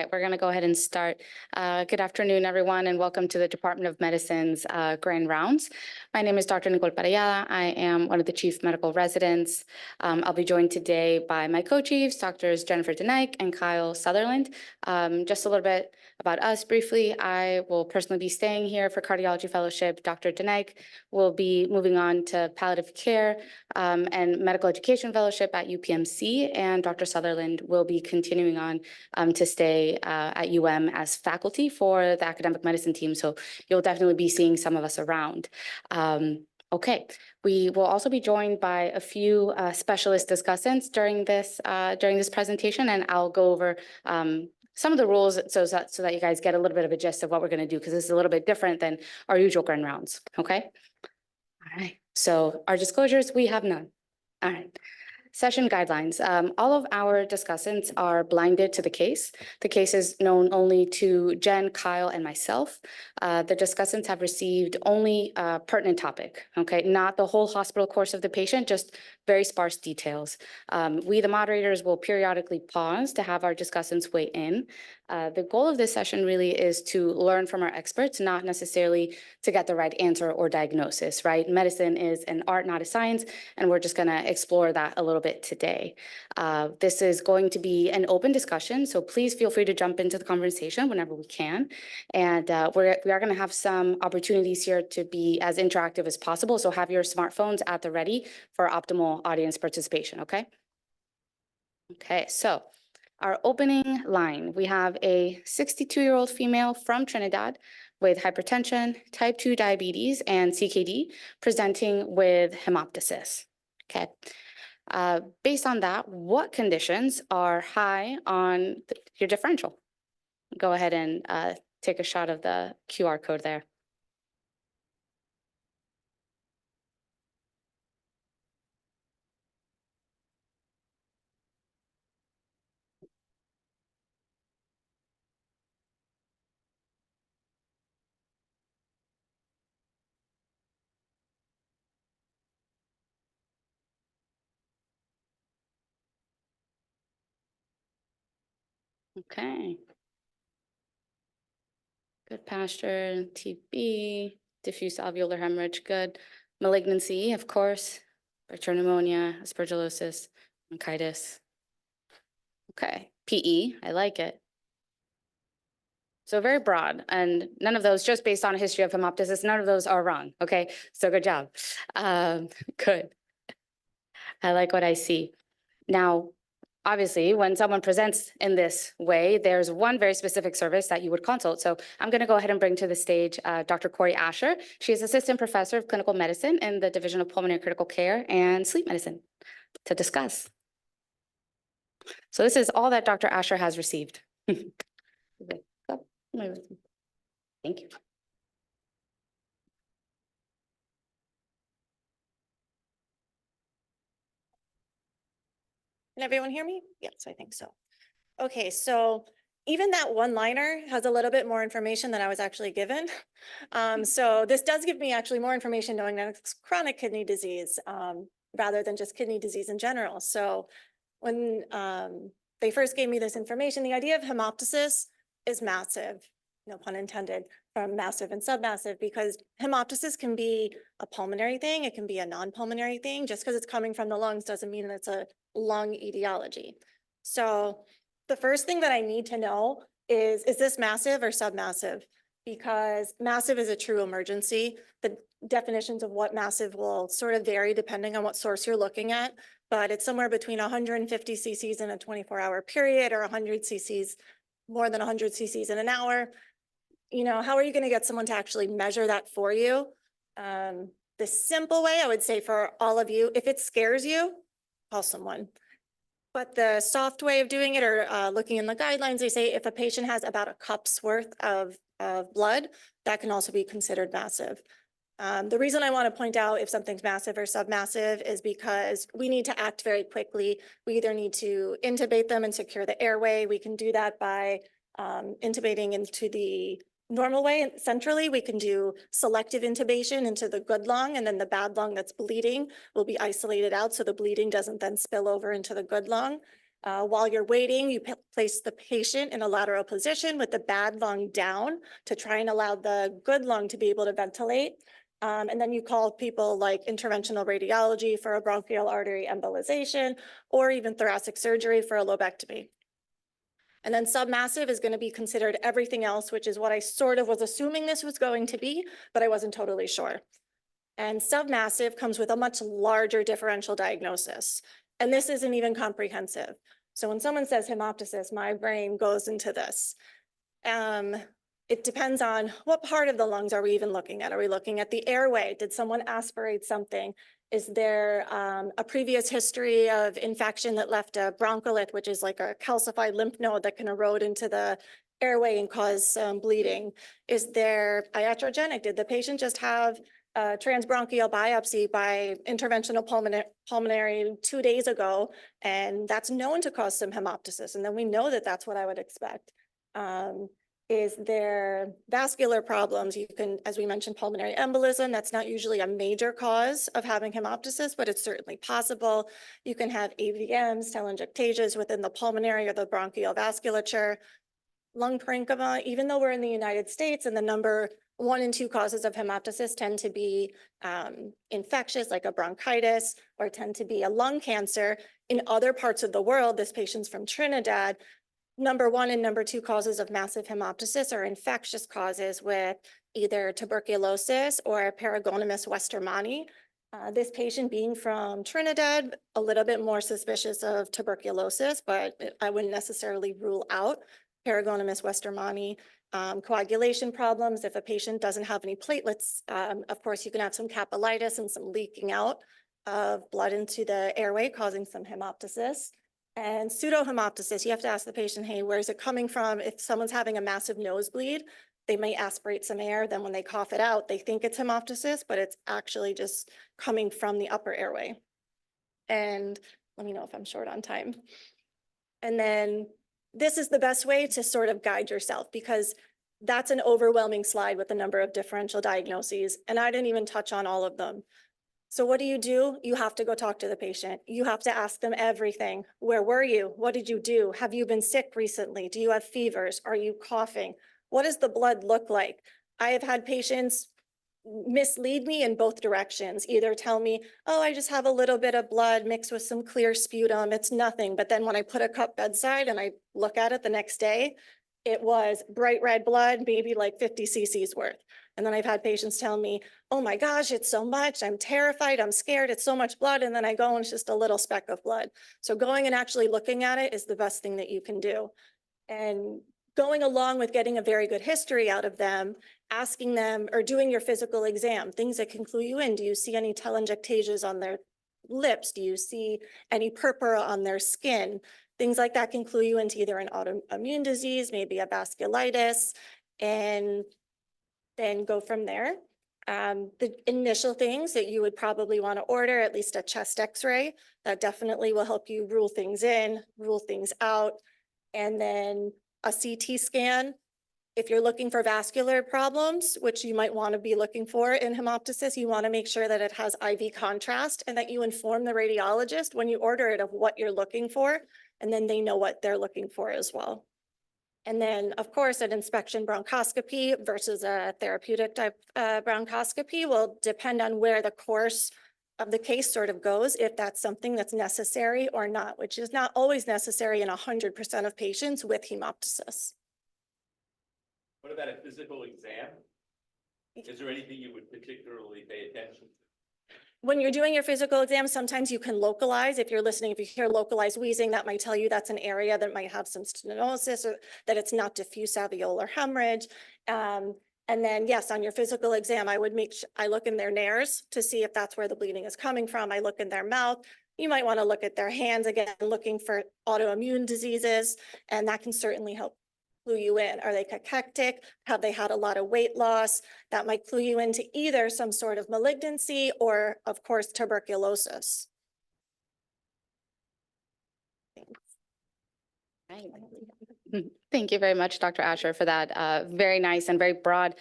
right, we're going to go ahead and start. Good afternoon, everyone, and welcome to the Department of Medicine's Grand Rounds. My name is Dr. Nicole Parellada. I am one of the chief medical residents. I'll be joined today by my co-chiefs, Drs. Jennifer Denike and Kyle Sutherland. Just a little bit about us briefly. I will personally be staying here for cardiology fellowship. Dr. Denike will be moving on to palliative care and medical education fellowship at UPMC, and Dr. Sutherland will be continuing on to stay at as faculty for the academic medicine team. So you'll definitely be seeing some of us around. Okay, we will also be joined by a few specialist discussants during this presentation, and I'll go over some of the rules so that you guys get a little bit of a gist of what we're going to do, because this is a little bit different than our usual grand rounds. Okay. All right. So our disclosures, we have none. All right. Session guidelines. All of our discussants are blinded to the case. The case is known only to Jen, Kyle, and myself. The discussants have received only pertinent topic, okay? Not the whole hospital course of the patient, just very sparse details. We, the moderators, will periodically pause to have our discussants weigh in. The goal of this session really is to learn from our experts, not necessarily to get the right answer or diagnosis, right? Medicine is an art, not a science, and we're just going to explore that a little bit today. This is going to be an open discussion, so please feel free to jump into the conversation whenever we can. And we are going to have some opportunities here to be as interactive as possible, so have your smartphones at the ready for optimal audience participation, okay? Okay, so our opening line, we have a 62-year-old female from Trinidad with hypertension, type 2 diabetes, and CKD presenting with hemoptysis. Okay. Based on that, what conditions are high on your differential? Go ahead and take a shot of the QR code there. Okay. Good pasture, TB, diffuse alveolar hemorrhage, good. Malignancy, of course, bacterial pneumonia, aspergillosis, bronchitis. Okay, PE, I like it. So very broad, and none of those, just based on a history of hemoptysis, none of those are wrong, okay? So good job. Good. I like what I see. Now, obviously, when someone presents in this way, there's one very specific service that you would consult. So I'm going to go ahead and bring to the stage Dr. Corey Asher. She is Assistant Professor of Clinical Medicine in the Division of Pulmonary Critical Care and Sleep Medicine to discuss. So this is all that Dr. Asher has received. Thank you. Can everyone hear me? Yes, I think so. Okay, so even that one-liner has a little bit more information than I was actually given. So this does give me actually more information knowing that it's chronic kidney disease rather than just kidney disease in general. So when they first gave me this information, the idea of hemoptysis is massive, no pun intended, from massive and submassive, because hemoptysis can be a pulmonary thing, it can be a non-pulmonary thing. Just because it's coming from the lungs doesn't mean that it's a lung etiology. So the first thing that I need to know is this massive or submassive? Because massive is a true emergency. The definitions of what massive will sort of vary depending on what source you're looking at, but it's somewhere between 150 cc's in a 24-hour period or 100 cc's, more than 100 cc's in an hour. You know, how are you going to get someone to actually measure that for you? The simple way I would say for all of you, if it scares you, call someone. But the soft way of doing it, or looking in the guidelines, they say if a patient has about a cup's worth of blood, that can also be considered massive. The reason I want to point out if something's massive or submassive is because we need to act very quickly. We either need to intubate them and secure the airway. We can do that by intubating into the normal way, and centrally we can do selective intubation into the good lung, and then the bad lung that's bleeding will be isolated out so the bleeding doesn't then spill over into the good lung. While you're waiting, you place the patient in a lateral position with the bad lung down to try and allow the good lung to be able to ventilate. And then you call people like interventional radiology for a bronchial artery embolization, or even thoracic surgery for a lobectomy. And then submassive is going to be considered everything else, which is what I sort of was assuming this was going to be, but I wasn't totally sure. And submassive comes with a much larger differential diagnosis. And this isn't even comprehensive. So when someone says hemoptysis, my brain goes into this. It depends on what part of the lungs are we even looking at? Are we looking at the airway? Did someone aspirate something? Is there a previous history of infection that left a broncholith, which is like a calcified lymph node that can erode into the airway and cause bleeding? Is there iatrogenic? Did the patient just have a transbronchial biopsy by interventional pulmonary 2 days ago, and that's known to cause some hemoptysis? And then we know that that's what I would expect. Is there vascular problems? You can, as we mentioned, pulmonary embolism. That's not usually a major cause of having hemoptysis, but it's certainly possible. You can have AVMs, telangiectasias within the pulmonary or the bronchial vasculature. Lung parenchyma, even though we're in the United States and the number 1 and 2 causes of hemoptysis tend to be infectious, like a bronchitis, or tend to be a lung cancer, in other parts of the world, this patient's from Trinidad, number 1 and number 2 causes of massive hemoptysis are infectious causes with either tuberculosis or Paragonymous westermanni. This patient being from Trinidad, a little bit more suspicious of tuberculosis, but I wouldn't necessarily rule out Paragonymous westermanni. Coagulation problems, if a patient doesn't have any platelets, of course, you can have some capillitis and some leaking out of blood into the airway, causing some hemoptysis. And pseudohemoptysis, you have to ask the patient, hey, where's it coming from? If someone's having a massive nosebleed, they may aspirate some air. Then when they cough it out, they think it's hemoptysis, but it's actually just coming from the upper airway. And let me know if I'm short on time. And then this is the best way to sort of guide yourself, because that's an overwhelming slide with the number of differential diagnoses. And I didn't even touch on all of them. So what do? You have to go talk to the patient. You have to ask them everything. Where were you? What did you do? Have you been sick recently? Do you have fevers? Are you coughing? What does the blood look like? I have had patients mislead me in both directions. Either tell me, oh, I just have a little bit of blood mixed with some clear sputum. It's nothing. But then when I put a cup bedside and I look at it the next day, it was bright red blood, maybe like 50 cc's worth. And then I've had patients tell me, oh my gosh, it's so much. I'm terrified. I'm scared. It's so much blood. And then I go and it's just a little speck of blood. So going and actually looking at it is the best thing that you can do. And going along with getting a very good history out of them, asking them or doing your physical exam, things that can clue you in. Do you see any telangiectasias on their lips? Do you see any purpura on their skin? Things like that can clue you into either an autoimmune disease, maybe a vasculitis, and then go from there. The initial things that you would probably want to order, at least a chest x-ray, that definitely will help you rule things in, rule things out. And then a CT scan. If you're looking for vascular problems, which you might want to be looking for in hemoptysis, you want to make sure that it has IV contrast and that you inform the radiologist when you order it of what you're looking for, and then they know what they're looking for as well. And then, of course, an inspection bronchoscopy versus a therapeutic type bronchoscopy will depend on where the course of the case sort of goes, if that's something that's necessary or not, which is not always necessary in 100% of patients with hemoptysis. What about a physical exam? Is there anything you would particularly pay attention to? When you're doing your physical exam, sometimes you can localize. If you're listening, if you hear localized wheezing, that might tell you that's an area that might have some stenosis, or that it's not diffuse alveolar hemorrhage. And then, yes, on your physical exam, I would I look in their nares to see if that's where the bleeding is coming from. I look in their mouth. You might want to look at their hands, again, looking for autoimmune diseases, and that can certainly help clue you in. Are they cachectic? Have they had a lot of weight loss? That might clue you into either some sort of malignancy or, of course, tuberculosis. Right. Thank you very much, Dr. Asher, for that very nice and very broad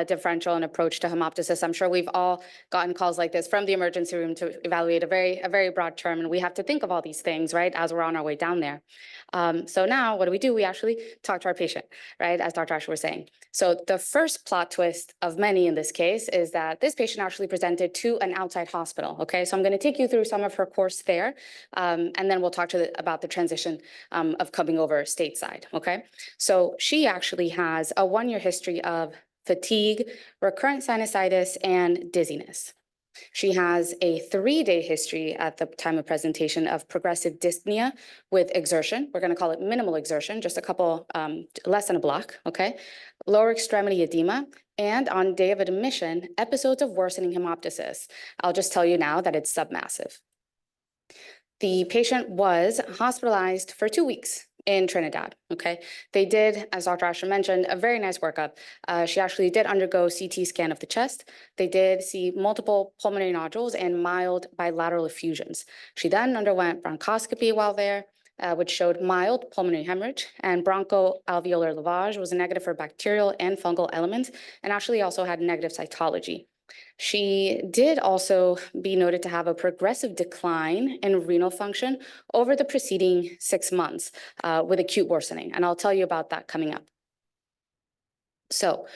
differential and approach to hemoptysis. I'm sure we've all gotten calls like this from the emergency room to evaluate a very broad term, and we have to think of all these things, right, as we're on our way down there. So now what do? We actually talk to our patient, right, as Dr. Asher was saying. So the first plot twist of many in this case is that this patient actually presented to an outside hospital, okay? So I'm going to take you through some of her course there, and then we'll talk about the transition of coming over stateside, okay? So she actually has a 1-year history of fatigue, recurrent sinusitis, and dizziness. She has a 3-day history at the time of presentation of progressive dyspnea with exertion. We're going to call it minimal exertion, just a couple, less than a block, okay? Lower extremity edema, and on day of admission, episodes of worsening hemoptysis. I'll just tell you now that it's submassive. The patient was hospitalized for 2 weeks in Trinidad, okay? They did, as Dr. Asher mentioned, a very nice workup. She actually did undergo CT scan of the chest. They did see multiple pulmonary nodules and mild bilateral effusions. She then underwent bronchoscopy while there, which showed mild pulmonary hemorrhage, and bronchoalveolar lavage was negative for bacterial and fungal elements, and actually also had negative cytology. She did also be noted to have a progressive decline in renal function over the preceding 6 months with acute worsening, and I'll tell you about that coming up. So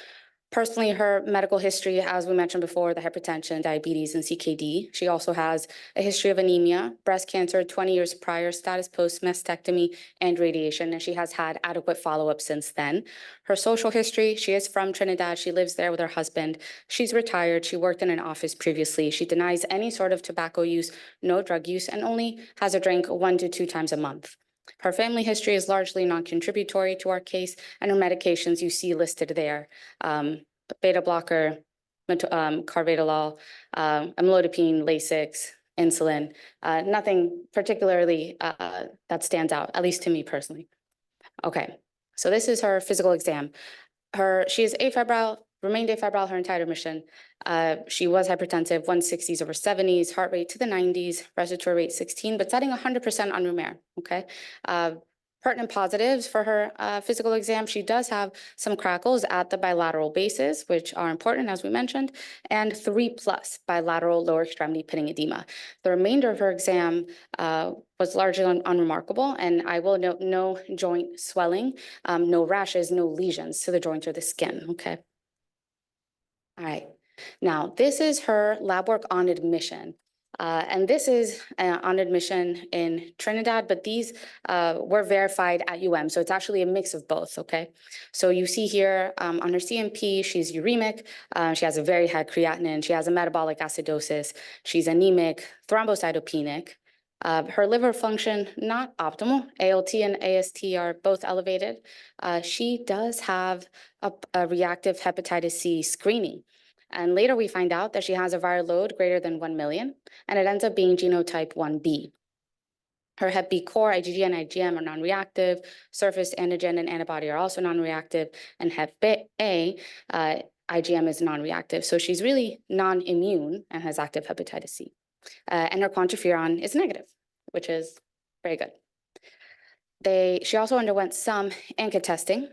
personally, her medical history, as we mentioned before, the hypertension, diabetes, and CKD. She also has a history of anemia, breast cancer 20 years prior, status post-mastectomy, and radiation, and she has had adequate follow-up since then. Her social history, she is from Trinidad. She lives there with her husband. She's retired. She worked in an office previously. She denies any sort of tobacco use, no drug use, and only has a drink 1 to 2 times a month. Her family history is non-contributory to our case, and her medications you see listed there. Beta blocker, carvedilol, amlodipine, Lasix, insulin, nothing particularly that stands out, at least to me personally. Okay, so this is her physical exam. She is afebrile, remained afebrile her entire mission. She was hypertensive, 160s over 70s, heart rate to the 90s, respiratory rate 16, but setting 100% on room air, okay? Pertinent positives for her physical exam, she does have some crackles at the bilateral bases, which are important, as we mentioned, and 3+ bilateral lower extremity pitting edema. The remainder of her exam was largely unremarkable, and I will note no joint swelling, no rashes, no lesions to the joints or the skin, okay? All right, now this is her lab work on admission. And this is on admission in Trinidad, but these were verified at so it's actually a mix of both, okay? So you see here on her CMP, she's uremic, she has a very high creatinine, she has a metabolic acidosis, she's anemic, thrombocytopenic. Her liver function, not optimal. ALT and AST are both elevated. She does have a reactive hepatitis C screening. And later we find out that she has a viral load greater than 1 million, and it ends up being genotype 1B. Her Hep B core, IgG and IgM are non-reactive, surface antigen and antibody are also non-reactive, and Hep A, IgM is non-reactive. So she's really non-immune and has active hepatitis C. And her quantiferon is negative, which is very good. She also underwent some ANCA testing.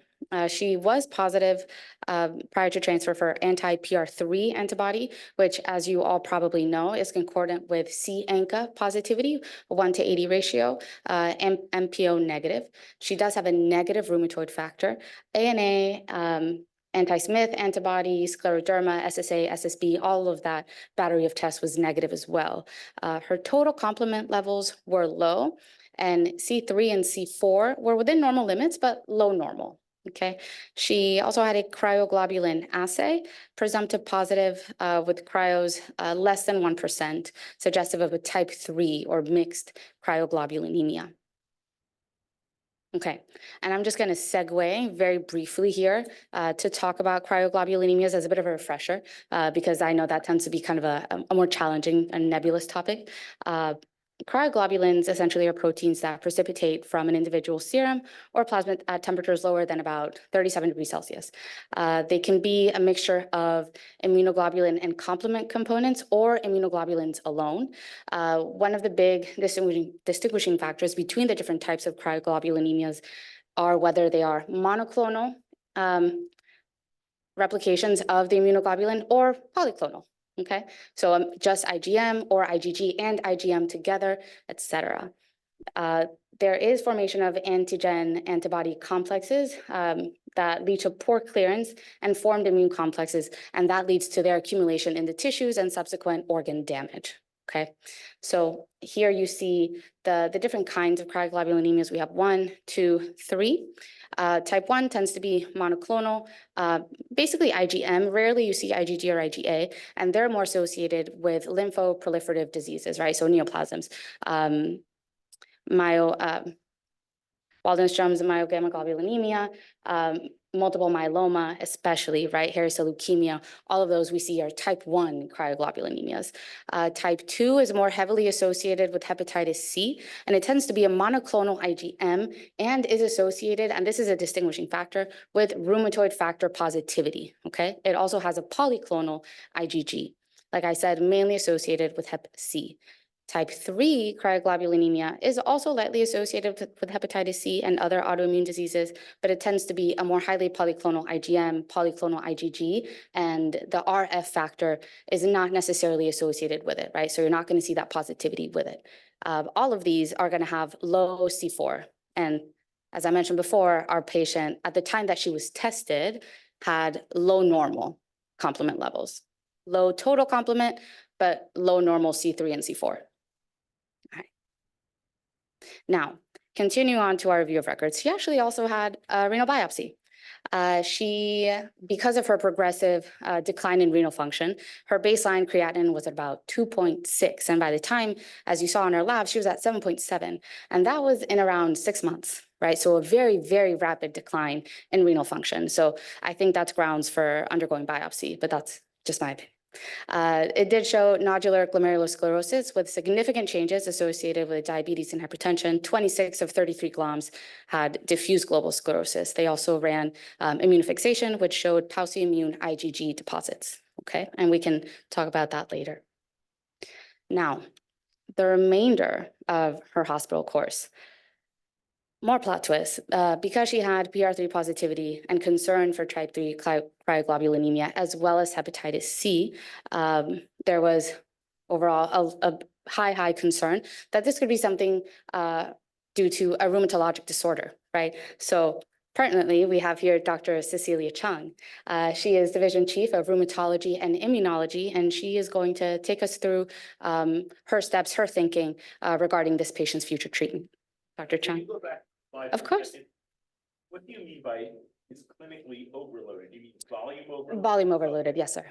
She was positive prior to transfer for anti-PR3 antibody, which, as you all probably know, is concordant with C-ANCA positivity, a 1:80 ratio, and MPO negative. She does have a negative rheumatoid factor, ANA, anti-Smith antibody, scleroderma, SSA, SSB, all of that battery of tests was negative as well. Her total complement levels were low, and C3 and C4 were within normal limits, but low normal. Okay, she also had a cryoglobulin assay, presumptive positive with cryos less than 1%, suggestive of a type 3 or mixed cryoglobulinemia. Okay, and I'm just going to segue very briefly here to talk about cryoglobulinemias as a bit of a refresher, because I know that tends to be kind of a more challenging and nebulous topic. Cryoglobulins essentially are proteins that precipitate from an individual's serum or plasma at temperatures lower than about 37 degrees Celsius. They can be a mixture of immunoglobulin and complement components or immunoglobulins alone. One of the big distinguishing factors between the different types of cryoglobulin are whether they are monoclonal replications of the immunoglobulin or polyclonal, okay? So just IgM or IgG and IgM together, et cetera. There is formation of antigen-antibody complexes that lead to poor clearance and formed immune complexes, and that leads to their accumulation in the tissues and subsequent organ damage, okay? So here you see the different kinds of cryoglobulinemias. We have 1, 2, 3. Type 1 tends to be monoclonal, basically IgM. Rarely you see IgG or IgA, and they're more associated with lymphoproliferative diseases, right? So neoplasms. Waldenstrom's myogammaglobulinemia, multiple myeloma, especially, right? Hairy cell leukemia, all of those we see are type 1 cryoglobulinemias. Type 2 is more heavily associated with hepatitis C, and it tends to be a monoclonal IgM and is associated, and this is a distinguishing factor, with rheumatoid factor positivity, okay? It also has a polyclonal IgG, like I said, mainly associated with hep C. Type 3 cryoglobulinemia is also lightly associated with hepatitis C and other autoimmune diseases, but it tends to be a more highly polyclonal IgM, polyclonal IgG, and the RF factor is not necessarily associated with it, right? So you're not going to see that positivity with it. All of these are going to have low C4. And as I mentioned before, our patient, at the time that she was tested, had low normal complement levels. Low total complement, but low normal C3 and C4. Now, continue on to our review of records. She actually also had a renal biopsy. Because of her progressive decline in renal function, her baseline creatinine was about 2.6. And by the time, as you saw in her lab, she was at 7.7. And that was in around 6 months, right? So a very, very rapid decline in renal function. So I think that's grounds for undergoing biopsy, but that's just my opinion. It did show nodular glomerulosclerosis with significant changes associated with diabetes and hypertension. 26 of 33 gloms had diffuse global sclerosis. They also ran immunofixation, which showed pauci-immune IgG deposits, okay? And we can talk about that later. Now, the remainder of her hospital course. More plot twists. Because she had PR3 positivity and concern for type 3 cryoglobulinemia, as well as hepatitis C, there was overall a high concern that this could be something due to a rheumatologic disorder, right? So pertinently, we have here Dr. Cecilia Chung. She is Division Chief of Rheumatology and Immunology, and she is going to take us through her steps, her thinking regarding this patient's future treatment. Dr. Chung. Can you go back slide Of for a course. second? What do you mean by is clinically overloaded? You mean volume overloaded? Volume overloaded, yes, sir.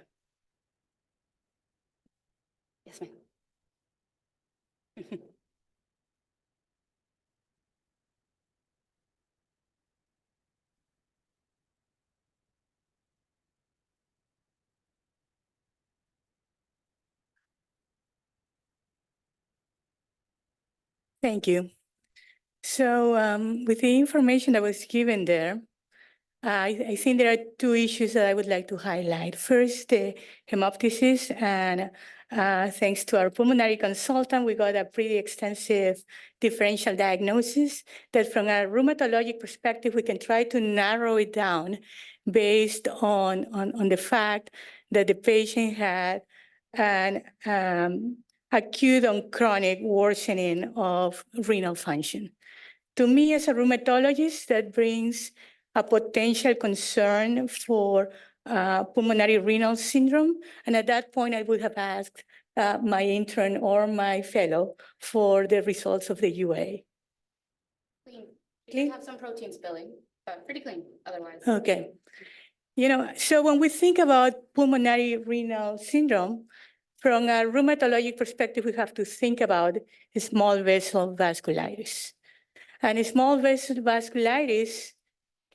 Yes, ma'am. Thank you. So with the information that was given there, I think there are 2 issues that I would like to highlight. First, the hemoptysis, and thanks to our pulmonary consultant, we got a pretty extensive differential diagnosis that from a rheumatologic perspective, we can try to narrow it down based on the fact that the patient had an acute on chronic worsening of renal function. To me, as a rheumatologist, that brings a potential concern for pulmonary renal syndrome. And at that point, I would have asked my intern or my fellow for the results of the UA. Clean. You have some protein spilling, but pretty clean otherwise. Okay. You know, so when we think about pulmonary renal syndrome, from a rheumatologic perspective, we have to think about small vessel vasculitis. And small vessel vasculitis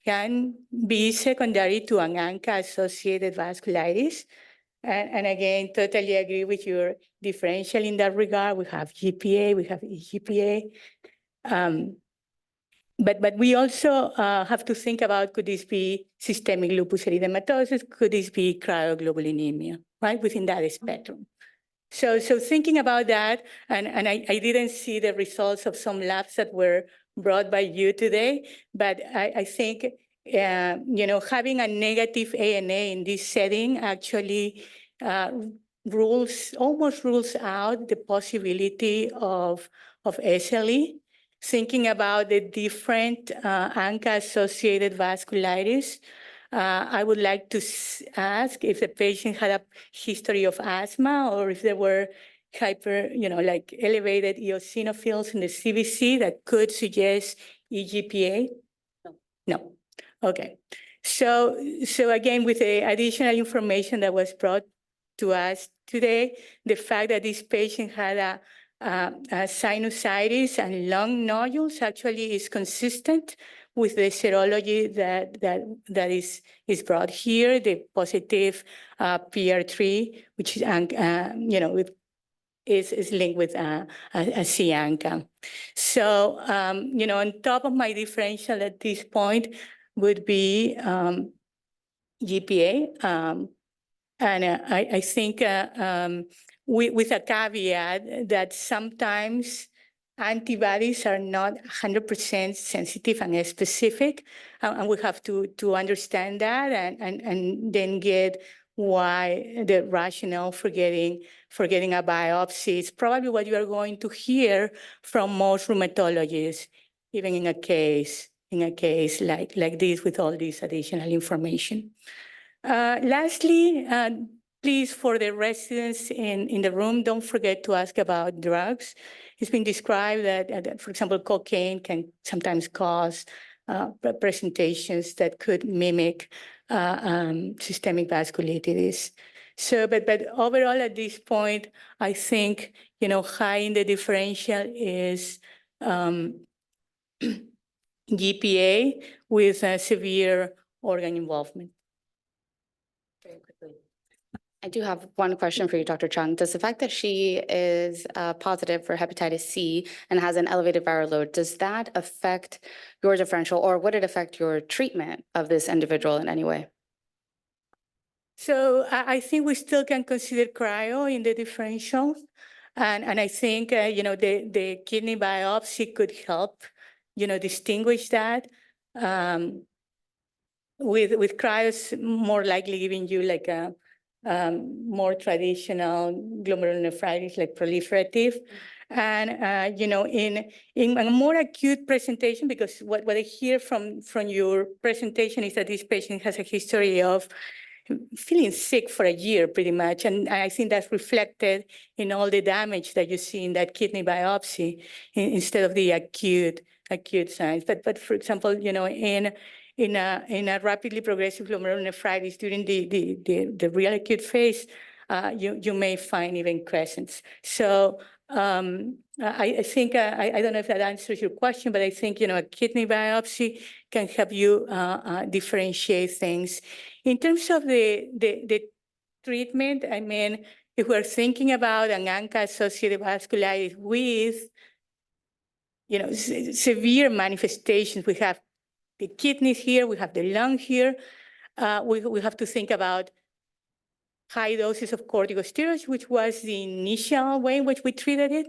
can be secondary to an ANCA-associated vasculitis. And again, totally agree with your differential in that regard. We have GPA, we have EGPA. But we also have to think about, could this be systemic lupus erythematosus? Could this be cryoglobulinemia, right, within that spectrum? So thinking about that, and I didn't see the results of some labs that were brought by you today, but I think, having a negative ANA in this setting actually almost rules out the possibility of SLE. Thinking about the different ANCA-associated vasculitis, I would like to ask if the patient had a history of asthma or if there were like elevated eosinophils in the CBC that could suggest EGPA? No. Okay. So again, with the additional information that was brought to us today, the fact that this patient had a sinusitis and lung nodules actually is consistent with the serology that is brought here, the positive PR3, which is is linked with a C-ANCA. So, on top of my differential at this point would be GPA. And I think with a caveat that sometimes antibodies are not 100% sensitive and specific, and we have to understand that and then get why the rationale for getting a biopsy is probably what you are going to hear from most rheumatologists, even in a case like this with all this additional information. Lastly, please, for the residents in the room, don't forget to ask about drugs. It's been described that, for example, cocaine can sometimes cause presentations that could mimic systemic vasculitis. So, but overall at this point, I think, high in the differential is GPA with severe organ involvement. Very quickly. I do have one question for you, Dr. Chung. Does the fact that she is positive for hepatitis C and has an elevated viral load, does that affect your differential, or would it affect your treatment of this individual in any way? So I think we still can consider cryo in the differential. And I think, the kidney biopsy could help, distinguish that. With cryos more likely giving you like a more traditional glomerulonephritis, like proliferative. And, in a more acute presentation, because what I hear from your presentation is that this patient has a history of feeling sick for a year pretty much. And I think that's reflected in all the damage that you see in that kidney biopsy instead of the acute signs. But for example, in a rapidly progressive glomerulonephritis during the real acute phase, you may find even crescents. So I think, I don't know if that answers your question, but I think, a kidney biopsy can help you differentiate things. In terms of the treatment, I mean, if we're thinking about an ANCA-associated vasculitis with, severe manifestations, we have the kidneys here, we have the lung here. We have to think about high doses of corticosteroids, which was the initial way in which we treated it.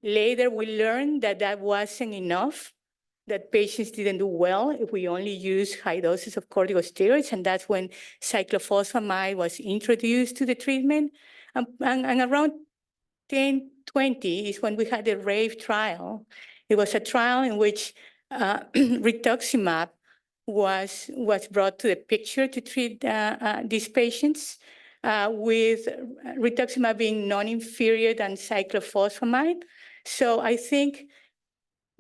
Later, we learned that that wasn't enough, that patients didn't do well if we only use high doses of corticosteroids, and that's when cyclophosphamide was introduced to the treatment. And around 1020 is when we had the RAVE trial. It was a trial in which rituximab was brought to the picture to treat these patients, with rituximab being non-inferior than cyclophosphamide. So I think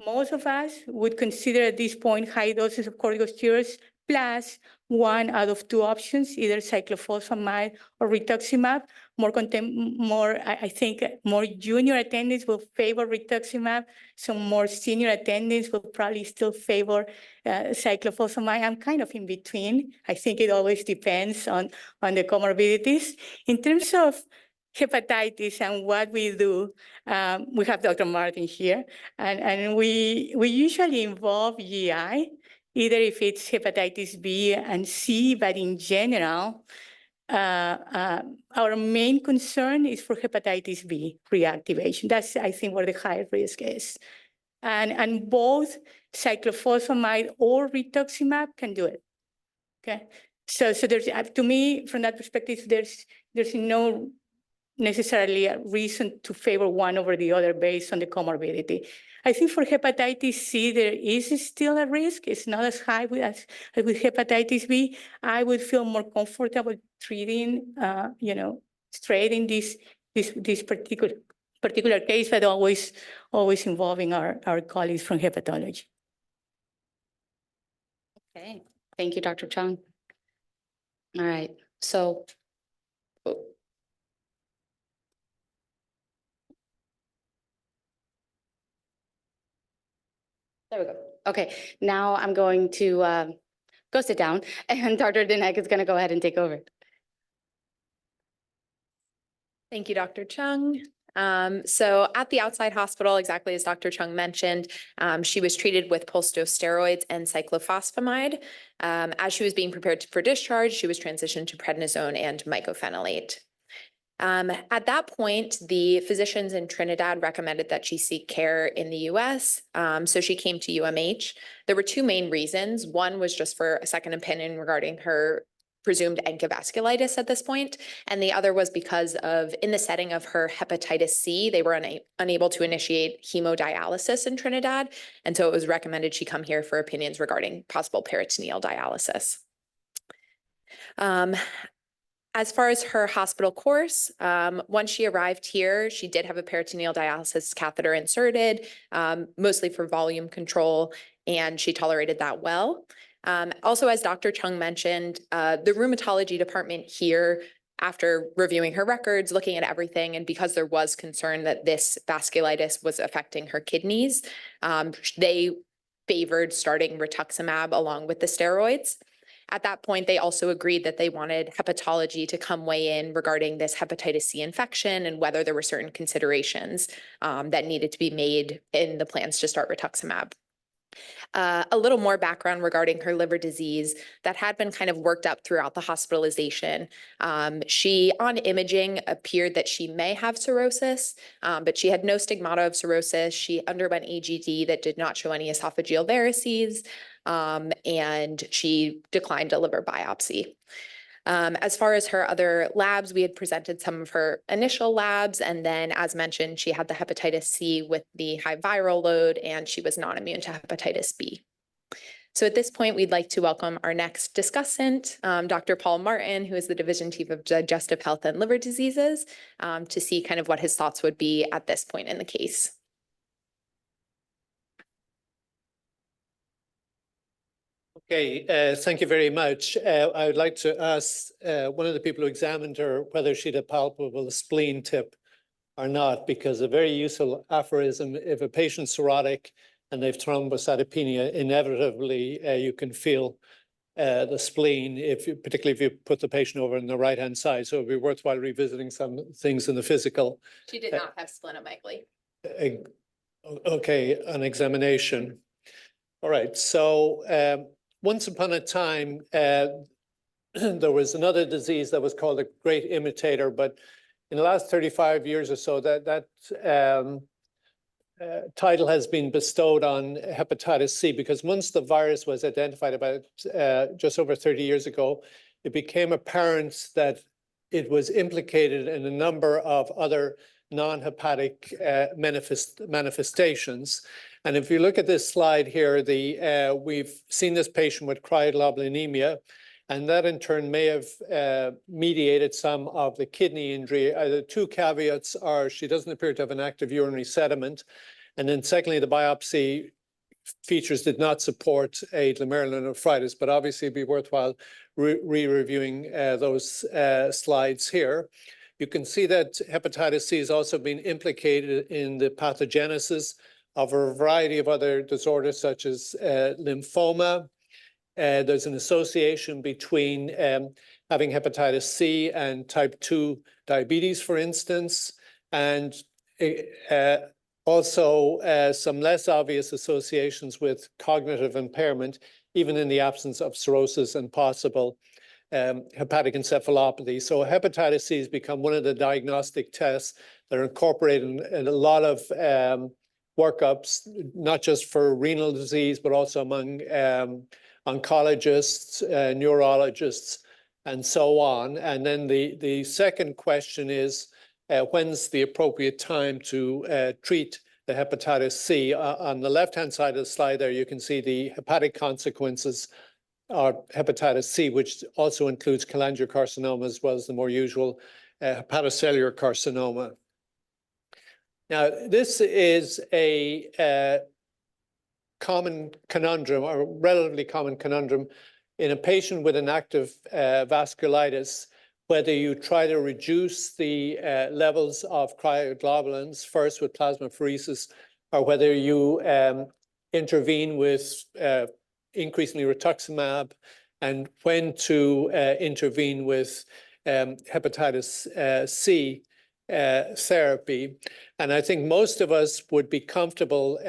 most of us would consider at this point high doses of corticosteroids plus one out of two options, either cyclophosphamide or rituximab. I think more junior attendings will favor rituximab. Some more senior attendings will probably still favor cyclophosphamide. I'm kind of in between. I think it always depends on the comorbidities. In terms of hepatitis and what we do, we have Dr. Martin here, and we usually involve GI, either if it's hepatitis B and C, but in general, our main concern is for hepatitis B reactivation. That's, I think, where the high risk is. And both cyclophosphamide or rituximab can do it. Okay, so there's, to me, from that perspective, there's no necessarily a reason to favor one over the other based on the comorbidity. I think for hepatitis C, there is still a risk. It's not as high as with hepatitis B. I would feel more comfortable treating, straight in this particular case, but always involving our colleagues from hepatology. Okay, thank you, Dr. Chung. All right, so. There we go. Okay, now I'm going to go sit down, and Dr. Denike is going to go ahead and take over. Thank you, Dr. Chung. So at the outside hospital, exactly as Dr. Chung mentioned, she was treated with pulsed-dose steroids and cyclophosphamide. As she was being prepared for discharge, she was transitioned to prednisone and mycophenolate. At that point, the physicians in Trinidad recommended that she seek care in the US. So she came to UMH. There were two main reasons. One was just for a second opinion regarding her presumed encapsulitis at this point. And the other was because of, in the setting of her hepatitis C, they were unable to initiate hemodialysis in Trinidad. And so it was recommended she come here for opinions regarding possible peritoneal dialysis. As far as her hospital course, once she arrived here, she did have a peritoneal dialysis catheter inserted, mostly for volume control, and she tolerated that well. Also, as Dr. Chung mentioned, the rheumatology department here, after reviewing her records, looking at everything, and because there was concern that this vasculitis was affecting her kidneys, they favored starting rituximab along with the steroids. At that point, they also agreed that they wanted hepatology to come weigh in regarding this hepatitis C infection and whether there were certain considerations that needed to be made in the plans to start rituximab. A little more background regarding her liver disease that had been kind of worked up throughout the hospitalization. She, on imaging, appeared that she may have cirrhosis, but she had no stigmata of cirrhosis. She underwent AGD that did not show any esophageal varices, and she declined a liver biopsy. As far as her other labs, we had presented some of her initial labs, and then, as mentioned, she had the hepatitis C with the high viral load, and she was not immune to hepatitis B. So at this point, we'd like to welcome our next discussant, Dr. Paul Martin, who is the Division Chief of Digestive Health and Liver Diseases, to see kind of what his thoughts would be at this point in the case. Okay, thank you very much. I would like to ask one of the people who examined her whether she'd a palpable spleen tip or not, because a very useful aphorism, if a patient's cirrhotic and they've thrombocytopenia, inevitably you can feel the spleen, particularly if you put the patient over on the right-hand side. So it'd be worthwhile revisiting some things in the physical. She did not have splenomegaly. Okay, an examination. All right, so once upon a time, there was another disease that was called the great imitator, but in the last 35 years or so, that title has been bestowed on hepatitis C, because once the virus was identified about just over 30 years ago, it became apparent that it was implicated in a number of other non-hepatic manifestations. And if you look at this slide here, we've seen this patient with cryoglobulinemia, and that in turn may have mediated some of the kidney injury. The two caveats are she doesn't appear to have an active urinary sediment. And then secondly, the biopsy features did not support a glomerulonephritis, but obviously it'd be worthwhile re-reviewing those slides here. You can see that hepatitis C has also been implicated in the pathogenesis of a variety of other disorders such as lymphoma. There's an association between having hepatitis C and type 2 diabetes, for instance, and also some less obvious associations with cognitive impairment, even in the absence of cirrhosis and possible hepatic encephalopathy. So hepatitis C has become one of the diagnostic tests that are incorporated in a lot of workups, not just for renal disease, but also among oncologists, neurologists, and so on. And then the second question is, when's the appropriate time to treat the hepatitis C? On the left-hand side of the slide there, you can see the hepatic consequences of hepatitis C, which also includes cholangiocarcinoma as well as the more usual hepatocellular carcinoma. Now, this is a common conundrum, or relatively common conundrum, in a patient with an active vasculitis, whether you try to reduce the levels of cryoglobulins first with plasmapheresis, or whether you intervene with increasingly rituximab, and when to intervene with hepatitis C therapy. And I think most of us would be comfortable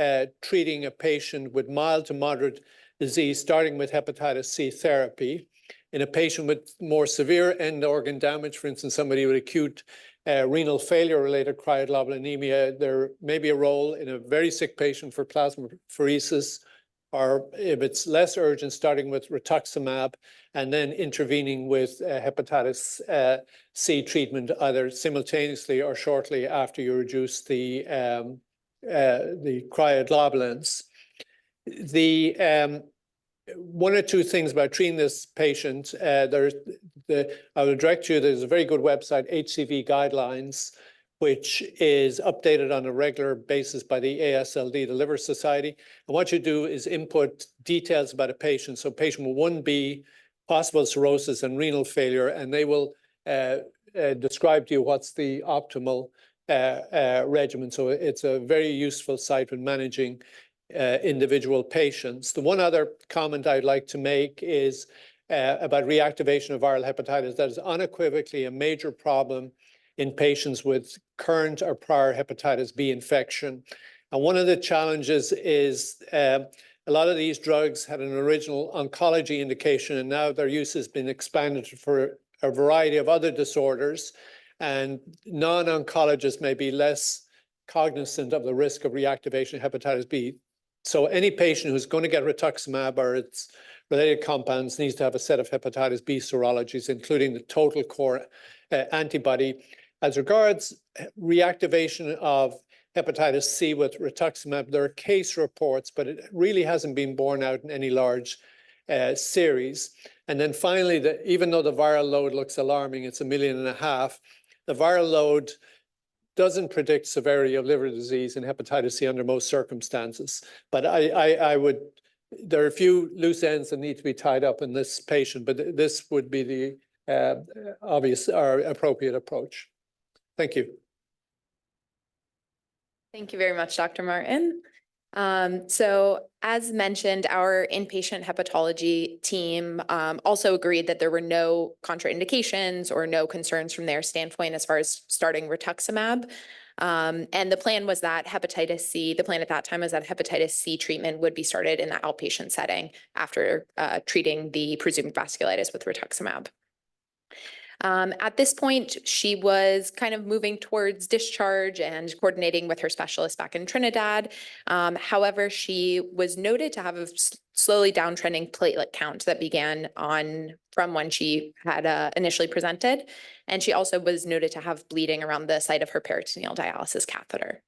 treating a patient with mild to moderate disease, starting with hepatitis C therapy. In a patient with more severe end organ damage, for instance, somebody with acute renal failure-related cryoglobulinemia, there may be a role in a very sick patient for plasmapheresis, or if it's less urgent, starting with rituximab and then intervening with hepatitis C treatment, either simultaneously or shortly after you reduce the cryoglobulins. One or two things about treating this patient. I will direct you, there's a very good website, HCV Guidelines, which is updated on a regular basis by the ASLD, the Liver Society. And what you do is input details about a patient. So patient with 1B, possible cirrhosis and renal failure, and they will describe to you what's the optimal regimen. So it's a very useful site when managing individual patients. The one other comment I'd like to make is about reactivation of viral hepatitis. That is unequivocally a major problem in patients with current or prior hepatitis B infection. And one of the challenges is a lot of these drugs had an original oncology indication, and now their use has been expanded for a variety of other disorders. And non-oncologists may be less cognizant of the risk of reactivation of hepatitis B. So any patient who's going to get rituximab or its related compounds needs to have a set of hepatitis B serologies, including the total core antibody. As regards reactivation of hepatitis C with rituximab, there are case reports, but it really hasn't been borne out in any large series. And then finally, even though the viral load looks alarming, it's 1.5 million, the viral load doesn't predict severity of liver disease and hepatitis C under most circumstances. But I would, there are a few loose ends that need to be tied up in this patient, but this would be the obvious or appropriate approach. Thank you. Thank you very much, Dr. Martin. So as mentioned, our inpatient hepatology team also agreed that there were no contraindications or no concerns from their standpoint as far as starting rituximab. And the plan was that hepatitis C, the plan at that time was that hepatitis C treatment would be started in the outpatient setting after treating the presumed vasculitis with rituximab. At this point, she was kind of moving towards discharge and coordinating with her specialist back in Trinidad. However, she was noted to have a slowly downtrending platelet count that began from when she had initially presented. And she also was noted to have bleeding around the site of her peritoneal dialysis catheter.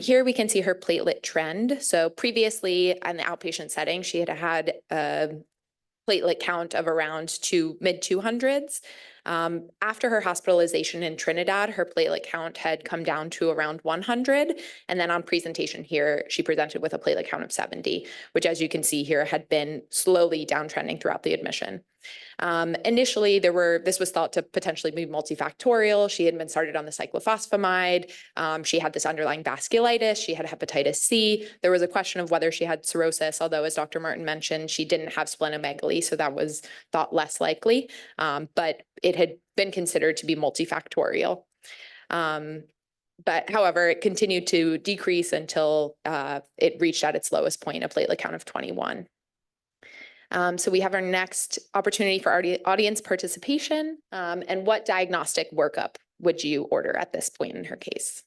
Here we can see her platelet trend. So previously in the outpatient setting, she had a platelet count of around mid-200s. After her hospitalization in Trinidad, her platelet count had come down to around 100. And then on presentation here, she presented with a platelet count of 70, which, as you can see here, had been slowly downtrending throughout the admission. Initially, this was thought to potentially be multifactorial. She had been started on the cyclophosphamide. She had this underlying vasculitis. She had hepatitis C. There was a question of whether she had cirrhosis, although, as Dr. Martin mentioned, she didn't have splenomegaly, so that was thought less likely. But it had been considered to be multifactorial. But however, it continued to decrease until it reached at its lowest point, a platelet count of 21. So we have our next opportunity for audience participation. And what diagnostic workup would you order at this point in her case?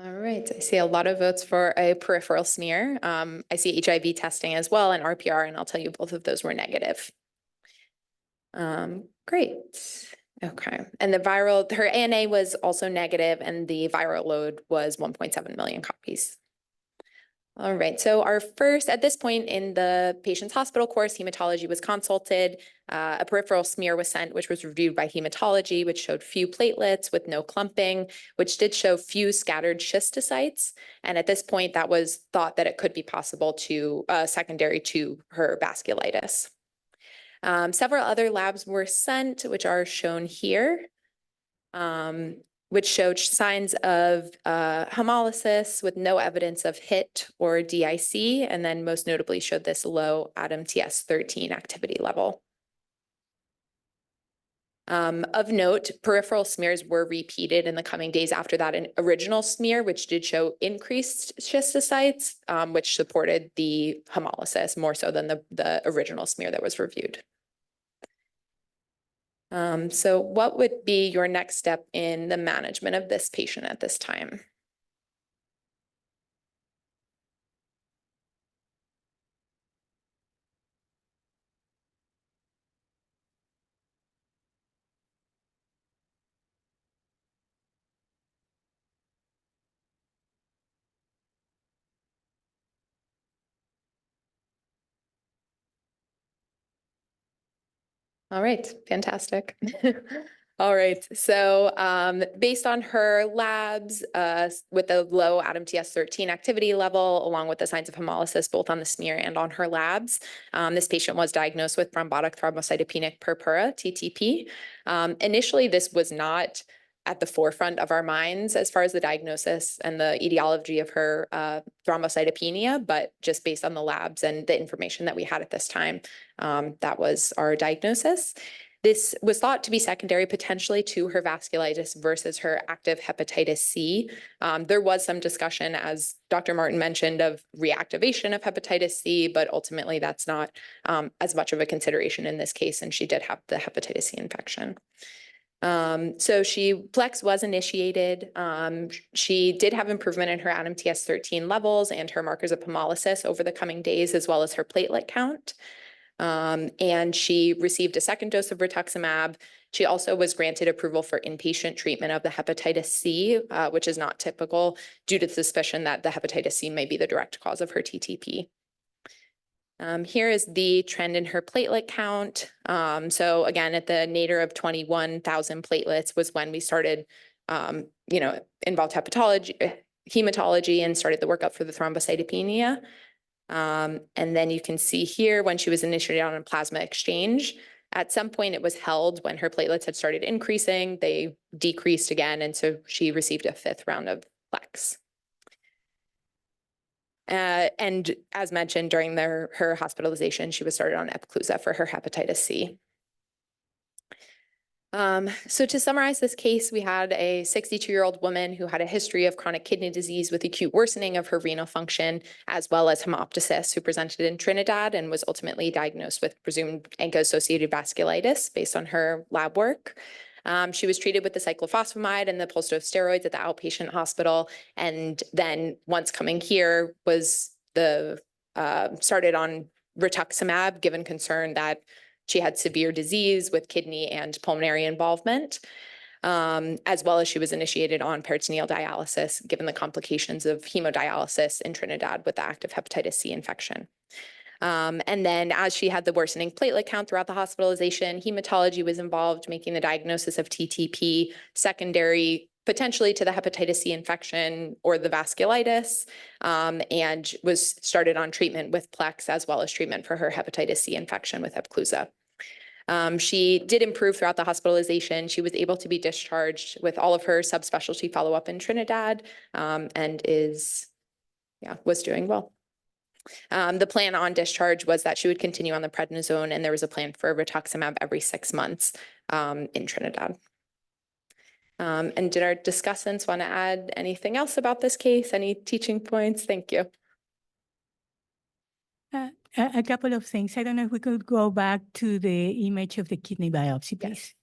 All right, I see a lot of votes for a peripheral smear. I see HIV testing as well and RPR, and I'll tell you both of those were negative. Great. Okay, and her ANA was also negative, and the viral load was 1.7 million copies. All right, so at this point in the patient's hospital course, hematology was consulted. A peripheral smear was sent, which was reviewed by hematology, which showed few platelets with no clumping, which did show few scattered schistocytes. And at this point, that was thought that it could be possible to secondary to her vasculitis. Several other labs were sent, which are shown here. Which showed signs of hemolysis with no evidence of HIT or DIC, and then most notably showed this low ADAM-TS13 activity level. Of note, peripheral smears were repeated in the coming days after that original smear, which did show increased schistocytes, which supported the hemolysis more so than the original smear that was reviewed. So what would be your next step in the management of this patient at this time? All right, fantastic. All right, so based on her labs with the low ADAM-TS13 activity level, along with the signs of hemolysis, both on the smear and on her labs, this patient was diagnosed with thrombotic thrombocytopenic purpura, TTP. Initially, this was not at the forefront of our minds as far as the diagnosis and the etiology of her thrombocytopenia, but just based on the labs and the information that we had at this time, that was our diagnosis. This was thought to be secondary potentially to her vasculitis versus her active hepatitis C. There was some discussion, as Dr. Martin mentioned, of reactivation of hepatitis C, but ultimately that's not as much of a consideration in this case, and she did have the hepatitis C infection. So Plex was initiated. She did have improvement in her ADAM-TS13 levels and her markers of hemolysis over the coming days, as well as her platelet count. And she received a second dose of rituximab. She also was granted approval for inpatient treatment of the hepatitis C, which is not typical due to the suspicion that the hepatitis C may be the direct cause of her TTP. Here is the trend in her platelet count. So again, at the nadir of 21,000 platelets was when we started, involved hematology and started the workup for the thrombocytopenia. And then you can see here when she was initiated on a plasma exchange, at some point it was held when her platelets had started increasing, they decreased again. And so she received a 5th round of Plex. And as mentioned, during her hospitalization, she was started on Epclusa for her hepatitis C. So to summarize this case, we had a 62-year-old woman who had a history of chronic kidney disease with acute worsening of her renal function, as well as hemoptysis, who presented in Trinidad and was ultimately diagnosed with presumed ANCA-associated vasculitis based on her lab work. She was treated with the cyclophosphamide and the pulse dose steroids at the outpatient hospital. And then once coming here was started on rituximab, given concern that she had severe disease with kidney and pulmonary involvement, as well as she was initiated on peritoneal dialysis, given the complications of hemodialysis in Trinidad with the active hepatitis C infection. And then as she had the worsening platelet count throughout the hospitalization, hematology was involved, making the diagnosis of TTP secondary potentially to the hepatitis C infection or the vasculitis, and was started on treatment with Plex as well as treatment for her hepatitis C infection with Epclusa. She did improve throughout the hospitalization. She was able to be discharged with all of her subspecialty follow-up in Trinidad, and was doing well. The plan on discharge was that she would continue on the prednisone, and there was a plan for rituximab every 6 months in Trinidad. And did our discussants want to add anything else about this case? Any teaching points? Thank you. A couple of things. I don't know if we could go back to the image of the kidney biopsy, please.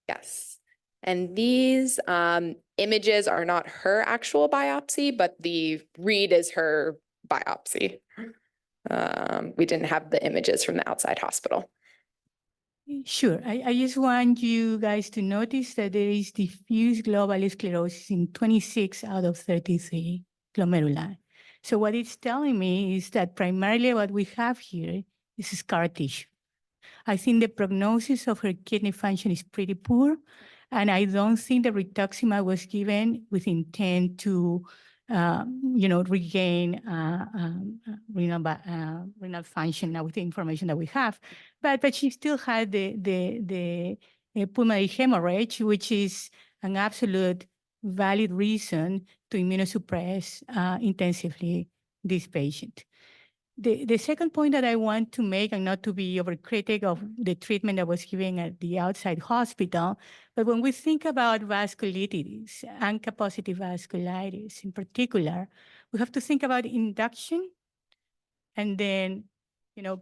Yes. And these images are not her actual biopsy, but the read is her biopsy. We didn't have the images from the outside hospital. Sure. I just want you guys to notice that there is diffuse global sclerosis in 26 out of 33 glomeruli. So what it's telling me is that primarily what we have here is scar tissue. I think the prognosis of her kidney function is pretty poor, and I don't think the rituximab was given with intent to, regain renal function now with the information that we have. But she still had the pulmonary hemorrhage, which is an absolute valid reason to immunosuppress intensively this patient. The second point that I want to make, and not to be overcritic of the treatment that was given at the outside hospital, but when we think about vasculitis, ANCA-positive vasculitis in particular, we have to think about induction and then,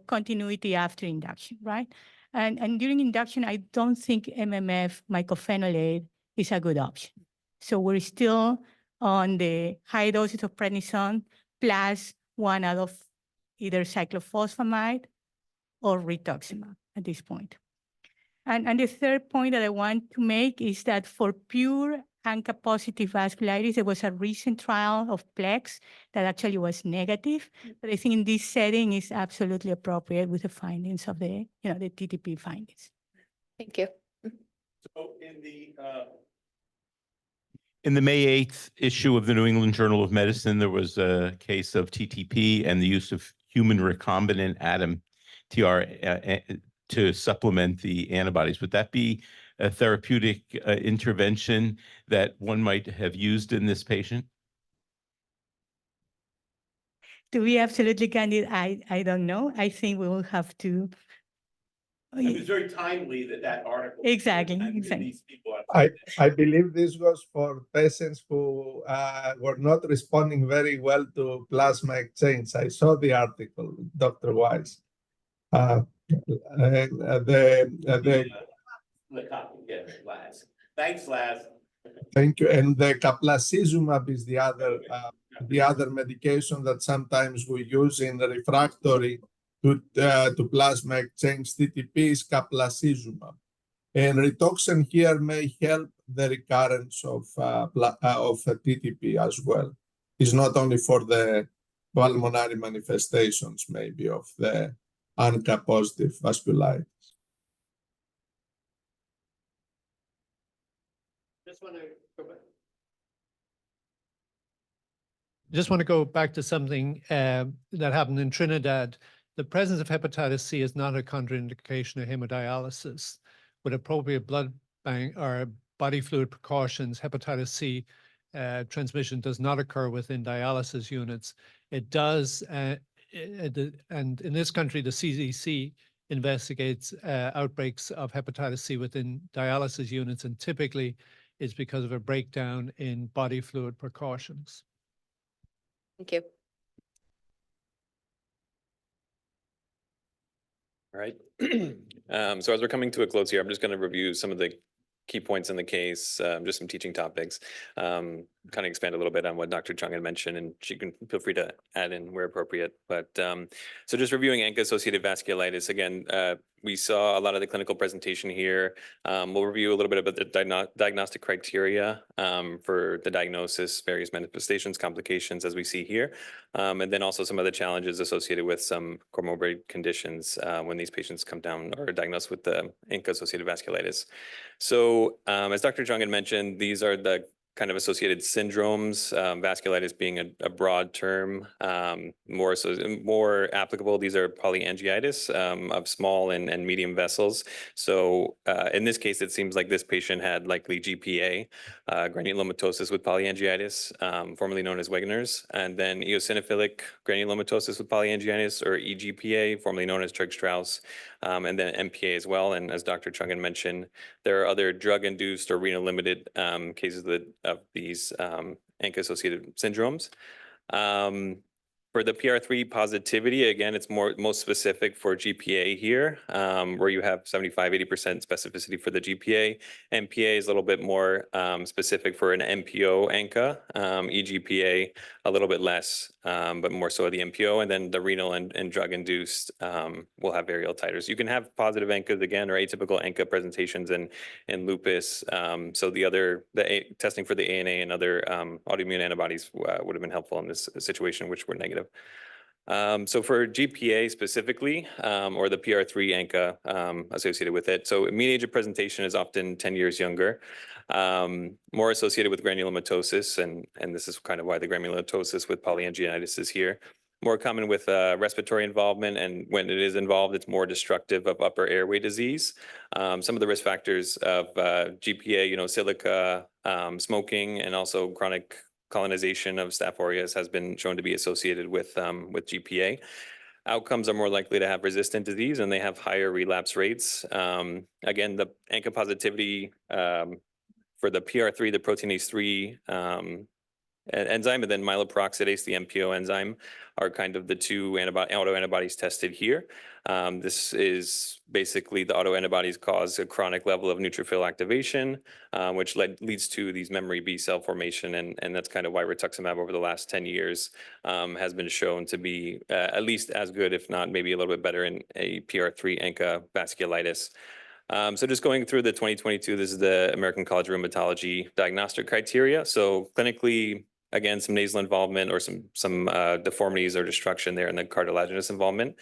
continuity after induction, right? And during induction, I don't think MMF mycophenolate is a good option. So we're still on the high doses of prednisone plus one out of either cyclophosphamide or rituximab at this point. And the third point that I want to make is that for pure ANCA-positive vasculitis, there was a recent trial of PLEX that actually was negative, but I think in this setting is absolutely appropriate with the findings of the TTP findings. Thank you. So in the May 8th issue of the New England Journal of Medicine, there was a case of TTP and the use of human recombinant atom TR to supplement the antibodies. Would that be a therapeutic intervention that one might have used in this patient? To be absolutely candid, I don't know. I think we will have to. It was very timely that article. Exactly, And exactly. these people are- I believe this was for patients who were not responding very well to plasma exchange. I saw the article, Dr. Wise. The copy, yeah, Laz. Thanks, Laz. Thank you. And the caplacizumab is the other medication that sometimes we use in the refractory to plasma exchange TTP is caplacizumab. And rituxan here may help the recurrence of TTP as well. It's not only for the pulmonary manifestations, maybe, of the ANCA-positive vasculitis. Just want to go back to something that happened in Trinidad. The presence of hepatitis C is not a contraindication of hemodialysis. With appropriate blood bank or body fluid precautions, hepatitis C transmission does not occur within dialysis units. It does, and in this country, the CDC investigates outbreaks of hepatitis C within dialysis units, and typically it's because of a breakdown in body fluid precautions. Thank you. All right. So as we're coming to a close here, I'm just going to review some of the key points in the case, just some teaching topics, kind of expand a little bit on what Dr. Chung had mentioned, and she can feel free to add in where appropriate. But so just reviewing ANCA-associated vasculitis, again, we saw a lot of the clinical presentation here. We'll review a little bit about the diagnostic criteria for the diagnosis, various manifestations, complications as we see here, and then also some of the challenges associated with some comorbid conditions when these patients come down or are diagnosed with the ANCA-associated vasculitis. So as Dr. Chung had mentioned, these are the kind of associated syndromes, vasculitis being a broad term, more applicable. These are polyangiitis of small and medium vessels. So in this case, it seems like this patient had likely GPA, granulomatosis with polyangiitis, formerly known as Wegener's, and then eosinophilic granulomatosis with polyangiitis, or EGPA, formerly known as Churg-Strauss, and then MPA as well. And as Dr. Chung had mentioned, there are other drug-induced or renal-limited cases of these ANCA-associated syndromes. For the PR3 positivity, again, it's most specific for GPA here, where you have 75-80% specificity for the GPA. MPA is a little bit more specific for an MPO ANCA, eGPA a little bit less, but more so the MPO, and then the renal and drug-induced will have variable titers. You can have positive ANCAs again, or atypical ANCA presentations in lupus. So the testing for the ANA and other autoimmune antibodies would have been helpful in this situation, which were negative. So for GPA specifically, or the PR3 ANCA associated with it, so mean age of presentation is often 10 years younger, more associated with granulomatosis, and this is kind of why the granulomatosis with polyangiitis is here. More common with respiratory involvement, and when it is involved, it's more destructive of upper airway disease. Some of the risk factors of GPA, silica, smoking, and also chronic colonization of Staph aureus has been shown to be associated with GPA. Outcomes are more likely to have resistant disease, and they have higher relapse rates. Again, the ANCA positivity for the PR3, the proteinase 3 enzyme, and then myeloperoxidase, the MPO enzyme, are kind of the two autoantibodies tested here. This is basically the autoantibodies cause a chronic level of neutrophil activation, which leads to these memory B cell formation, and that's kind of why rituximab over the last 10 years has been shown to be at least as good, if not maybe a little bit better, in a PR3 ANCA vasculitis. So just going through the 2022, this is the American College of Rheumatology diagnostic criteria. So clinically, again, some nasal involvement or some deformities or destruction there in the cartilaginous involvement.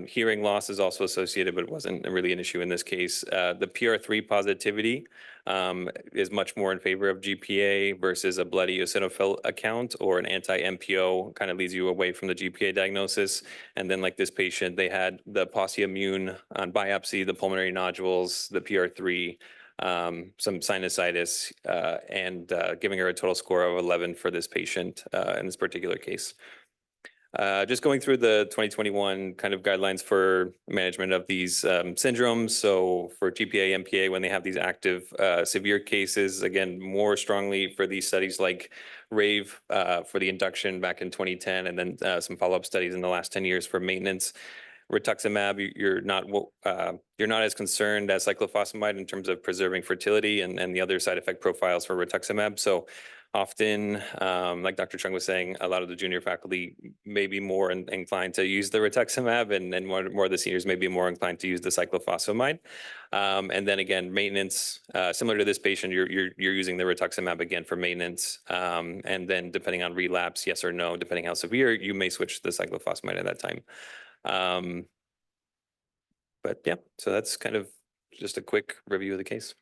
Hearing loss is also associated, but it wasn't really an issue in this case. The PR3 positivity is much more in favor of GPA versus a bloody eosinophil account or an anti-MPO, kind of leads you away from the GPA diagnosis. And then like this patient, they had the pauciimmune on biopsy, the pulmonary nodules, the PR3, some sinusitis, and giving her a total score of 11 for this patient in this particular case. Just going through the 2021 kind of guidelines for management of these syndromes. So for GPA, MPA, when they have these active severe cases, again, more strongly for these studies like RAVE for the induction back in 2010, and then some follow-up studies in the last 10 years for maintenance. Rituximab, you're not as concerned as cyclophosphamide in terms of preserving fertility and the other side effect profiles for rituximab. So often, like Dr. Chung was saying, a lot of the junior faculty may be more inclined to use the rituximab, and more of the seniors may be more inclined to use the cyclophosphamide. And then again, maintenance, similar to this patient, you're using the rituximab again for maintenance. And then depending on relapse, yes or no, depending how severe, you may switch to the cyclophosphamide at that time. But yeah, so that's kind of just a quick review of the case.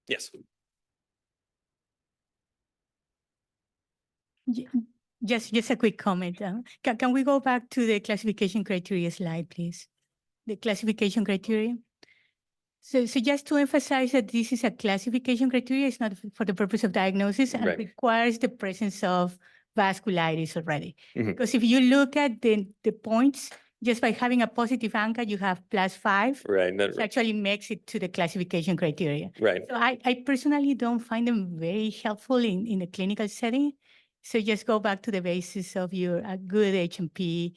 Yes. Just a quick comment. Can we go back to the classification criteria slide, please? The classification criteria. So just to emphasize that this is a classification criteria, it's not for the purpose of diagnosis, and requires the presence of vasculitis already. Because if you look at the points, just by having a positive ANCA, you have +5. Right. Which actually makes it to the classification criteria. Right. So I personally don't find them very helpful in a clinical setting. So just go back to the basis of your good H&P,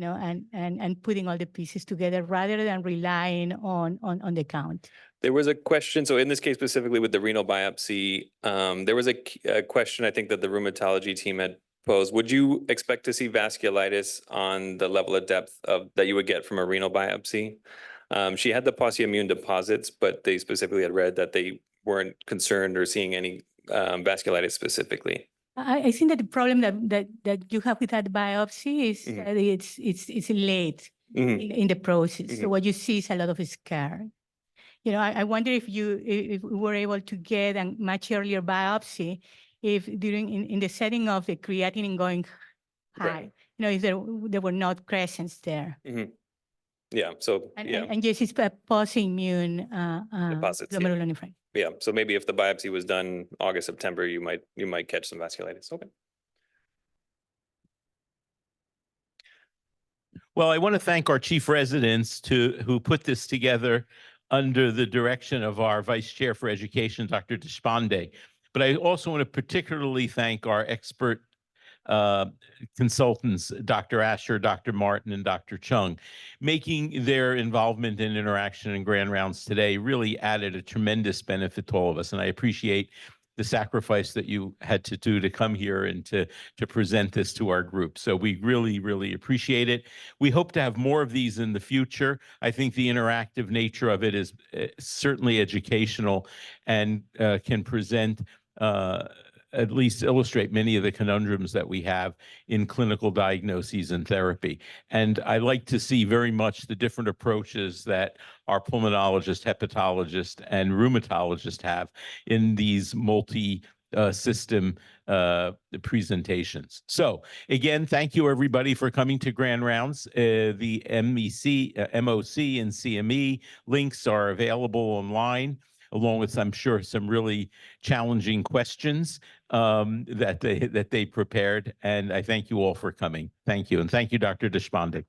and putting all the pieces together rather than relying on the count. There was a question, so in this case specifically with the renal biopsy, there was a question I think that the rheumatology team had posed. Would you expect to see vasculitis on the level of depth that you would get from a renal biopsy? She had the pauciimmune deposits, but they specifically had read that they weren't concerned or seeing any vasculitis specifically. I think that the problem that you have with that biopsy is that it's late in the process. So what you see is a lot of scar. I wonder if we were able to get a much earlier biopsy, if in the setting of the creatinine going high, if there were not crescents there. Yeah. So and yes, it's a pauciimmune deposits. glomerulonephritis. Yeah. So maybe if the biopsy was done August, September, you might catch some vasculitis. Okay. Well, I want to thank our chief residents who put this together under the direction of our vice chair for education, Dr. Deshpande. But I also want to particularly thank our expert consultants, Dr. Asher, Dr. Martin, and Dr. Chung, making their involvement and interaction in Grand Rounds today really added a tremendous benefit to all of us. And I appreciate the sacrifice that you had to do to come here and to present this to our group. So we really, really appreciate it. We hope to have more of these in the future. I think the interactive nature of it is certainly educational and can present at least illustrate many of the conundrums that we have in clinical diagnoses and therapy. And I like to see very much the different approaches that our pulmonologist, hepatologist, and rheumatologist have in these multi-system presentations. So again, thank you everybody for coming to Grand Rounds. The MOC and CME links are available online, along with, I'm sure, some really challenging questions that they prepared. And I thank you all for coming. Thank you. And thank you, Dr. Deshpande.